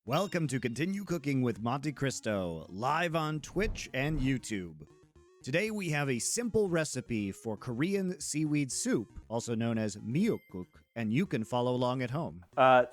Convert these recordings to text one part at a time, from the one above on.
Welcome to Continue Cooking with MonteCristo, live on Twitch and YouTube. Today we have a simple recipe for Korean seaweed soup, also known as Miyeokguk, and you can follow along at home.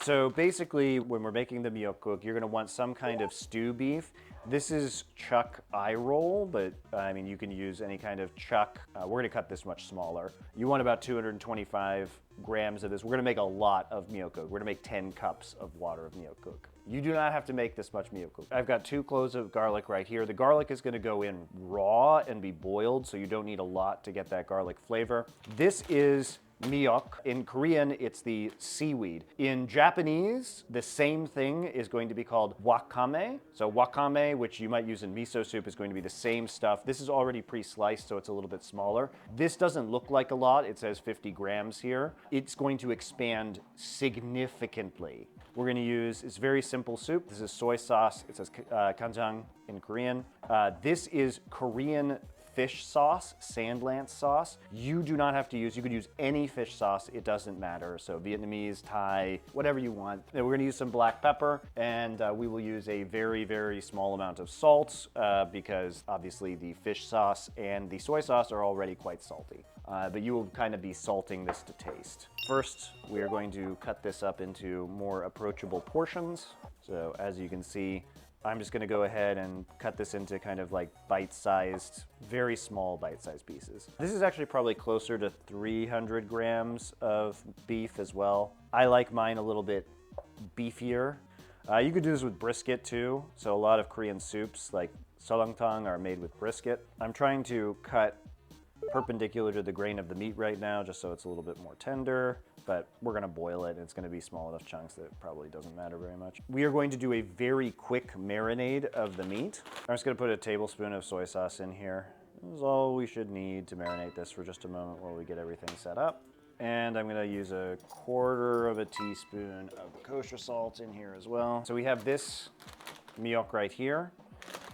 So basically, when we're making the Miyeokguk, you're going to want some kind of stew beef. This is chuck eye roll, but I mean, you can use any kind of chuck. We're going to cut this much smaller. You want about 225 grams of this. We're going to make a lot of Miyeokguk. We're going to make 10 cups of water of Miyeokguk. You do not have to make this much Miyeokguk. I've got 2 cloves of garlic right here. The garlic is going to go in raw and be boiled, so you don't need a lot to get that garlic flavor. This is Miyeok. In Korean, it's the seaweed. In Japanese, the same thing is going to be called wakame. So wakame, which you might use in miso soup, is going to be the same stuff. This is already pre-sliced, so it's a little bit smaller. This doesn't look like a lot. It says 50 grams here. It's going to expand significantly. We're going to use, it's very simple soup. This is soy sauce. It says kanjang in Korean. This is Korean fish sauce, sandlance sauce. You do not have to use, you could use any fish sauce, it doesn't matter. So Vietnamese, Thai, whatever you want. And we're gonna use some black pepper, and we will use a very, very small amount of salt because obviously the fish sauce and the soy sauce are already quite salty. But you will kind of be salting this to taste. First, we are going to cut this up into more approachable portions. So as you can see, I'm just gonna go ahead and cut this into kind of like bite-sized, very small bite-sized pieces. This is actually probably closer to 300 grams of beef as well. I like mine a little bit beefier. You could do this with brisket too. So a lot of Korean soups like seolleongtang are made with brisket. I'm trying to cut perpendicular to the grain of the meat right now, just so it's a little bit more tender, but we're gonna boil it. It's gonna be small enough chunks that it probably doesn't matter very much. We are going to do a very quick marinade of the meat. I'm just gonna put a tablespoon of soy sauce in here. This is all we should need to marinate this for just a moment while we get everything set up. And I'm gonna use a 1/4 teaspoon of kosher salt in here as well. So we have this miyeok right here.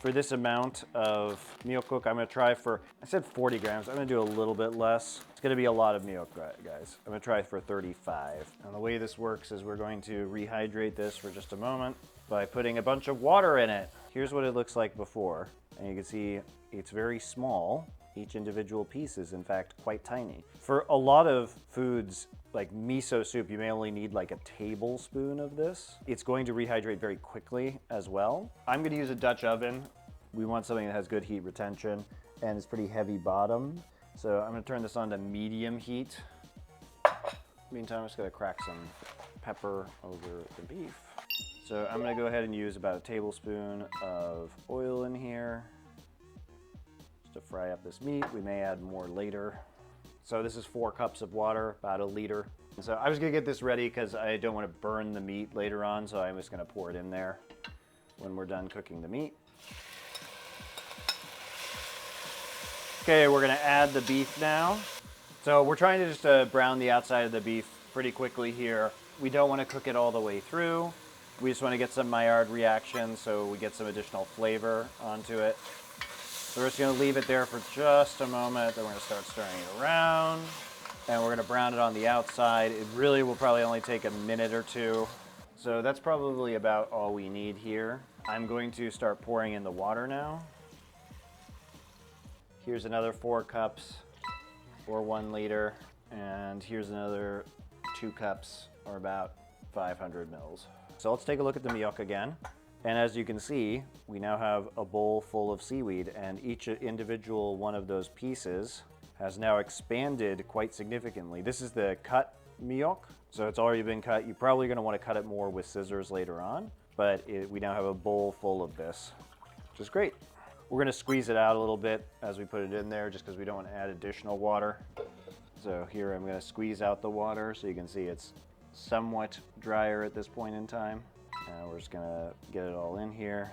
For this amount of Miyeokguk, I'm gonna try for, I said 40 grams, I'm gonna do a little bit less. It's gonna be a lot of Miyeok, guys. I'm gonna try for 35. And the way this works is we're going to rehydrate this for just a moment by putting a bunch of water in it. Here's what it looks like before. And you can see it's very small. Each individual piece is in fact quite tiny. For a lot of foods, like miso soup, you may only need like a tablespoon of this. It's going to rehydrate very quickly as well. I'm gonna use a Dutch oven. We want something that has good heat retention and is pretty heavy bottom. So I'm gonna turn this on to medium heat. Meantime, I'm just gonna crack some pepper over the beef. So I'm gonna go ahead and use about a tablespoon of oil in here just to fry up this meat. We may add more later. So this is 4 cups of water, about 1 liter. So I was gonna get this ready because I don't want to burn the meat later on, so I'm just gonna pour it in there when we're done cooking the meat. Okay, we're gonna add the beef now. So we're trying to just brown the outside of the beef pretty quickly here. We don't want to cook it all the way through. We just want to get some Maillard reaction so we get some additional flavor onto it. So we're just gonna leave it there for just a moment, then we're gonna start stirring it around, and we're gonna brown it on the outside. It really will probably only take a minute or 2. So that's probably about all we need here. I'm going to start pouring in the water now. Here's another 4 cups, or 1 liter, and here's another 2 cups, or about 500 mils. So let's take a look at the miyeok again. And as you can see, we now have a bowl full of seaweed, and each individual one of those pieces has now expanded quite significantly. This is the cut miyeok, so it's already been cut. You're probably gonna wanna cut it more with scissors later on, but we now have a bowl full of this, which is great. We're gonna squeeze it out a little bit as we put it in there, just because we don't wanna add additional water. So here I'm gonna squeeze out the water so you can see it's somewhat drier at this point in time. We're just gonna get it all in here.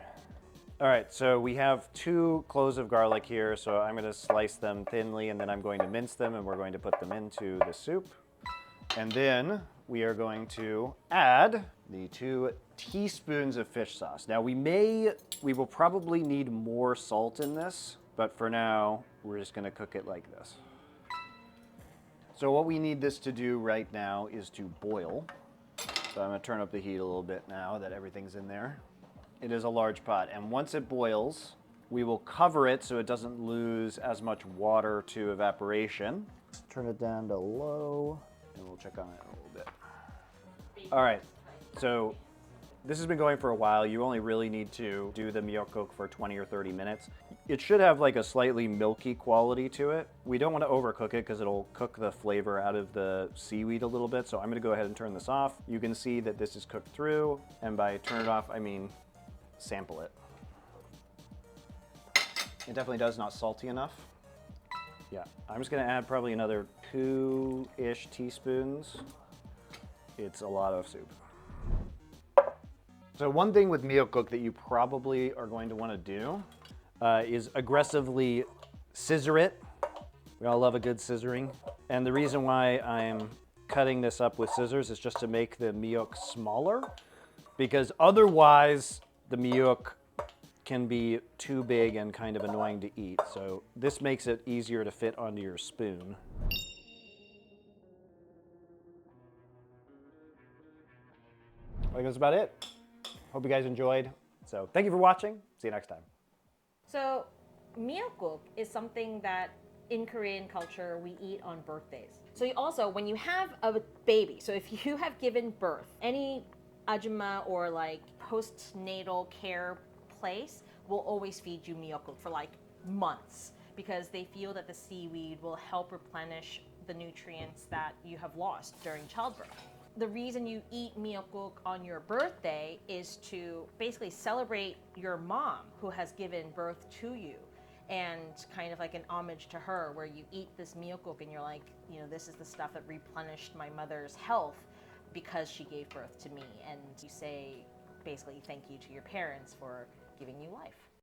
All right, so we have 2 cloves of garlic here, so I'm gonna slice them thinly and then I'm going to mince them and we're going to put them into the soup. And then we are going to add the 2 teaspoons of fish sauce. Now we will probably need more salt in this, but for now, we're just gonna cook it like this. So what we need this to do right now is to boil. So I'm gonna turn up the heat a little bit now that everything's in there. It is a large pot, and once it boils, we will cover it so it doesn't lose as much water to evaporation. Let's turn it down to low, and we'll check on it a little bit. All right, so this has been going for a while. You only really need to do the Miyeokguk for 20 or 30 minutes. It should have like a slightly milky quality to it. We don't want to overcook it because it'll cook the flavor out of the seaweed a little bit. So I'm gonna go ahead and turn this off. You can see that this is cooked through, and by turn it off, I mean sample it. It definitely does not salty enough. Yeah, I'm just gonna add probably another 2-ish teaspoons. It's a lot of soup. So one thing with Miyeokguk that you probably are going to want to do is aggressively scissor it. We all love a good scissoring. And the reason why I'm cutting this up with scissors is just to make the miyok smaller, because otherwise the miyok can be too big and kind of annoying to eat. So this makes it easier to fit onto your spoon. I think that's about it. Hope you guys enjoyed. So thank you for watching. See you next time. So Miyeokguk is something that in Korean culture we eat on birthdays. So you also, when you have a baby, so if you have given birth, any ajumma or like postnatal care place will always feed you Miyeokguk for like months, because they feel that the seaweed will help replenish the nutrients that you have lost during childbirth. The reason you eat Miyeokguk on your birthday is to basically celebrate your mom who has given birth to you, and kind of like an homage to her, where you eat this Miyeokguk and you're like, you know, this is the stuff that replenished my mother's health because she gave birth to me. And you say basically thank you to your parents for giving you life.